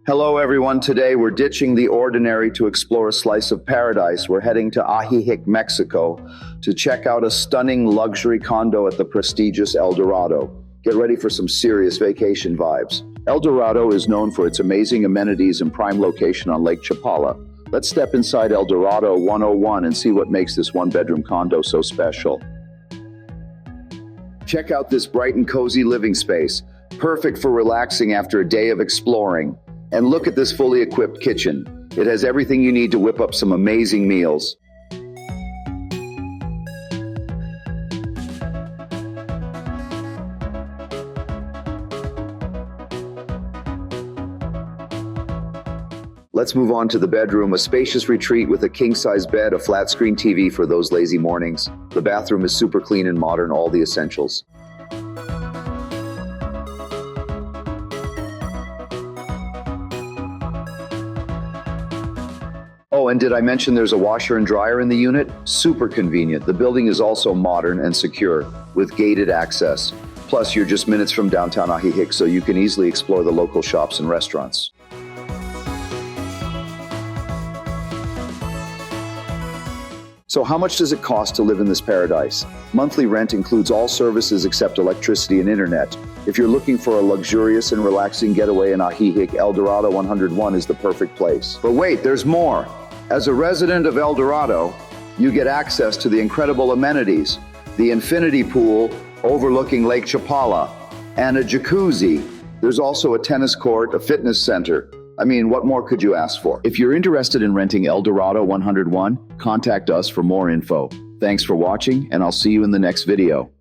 Hello everyone, today we're ditching the ordinary to explore a slice of paradise. We're heading to Ajijic, Mexico to check out a stunning luxury condo at the prestigious El Dorado. Get ready for some serious vacation vibes. El Dorado is known for its amazing amenities and prime location on Lake Chapala. Let's step inside El Dorado 101 and see what makes this one-bedroom condo so special. Check out this bright and cozy living space, perfect for relaxing after a day of exploring. And look at this fully equipped kitchen. It has everything you need to whip up some amazing meals. Let's move on to the bedroom, a spacious retreat with a king-size bed, a flat-screen TV for those lazy mornings. The bathroom is super clean and modern, all the essentials. Oh, and did I mention there's a washer and dryer in the unit? Super convenient. The building is also modern and secure, with gated access. Plus, you're just minutes from downtown Ajijic, so you can easily explore the local shops and restaurants. So how much does it cost to live in this paradise? Monthly rent includes all services except electricity and internet. If you're looking for a luxurious and relaxing getaway in Ajijic, El Dorado 101 is the perfect place. But wait, there's more. As a resident of El Dorado, you get access to the incredible amenities, the infinity pool overlooking Lake Chapala, and a jacuzzi. There's also a tennis court, a fitness center. I mean, what more could you ask for? If you're interested in renting El Dorado 101, contact us for more info. Thanks for watching, and I'll see you in the next video.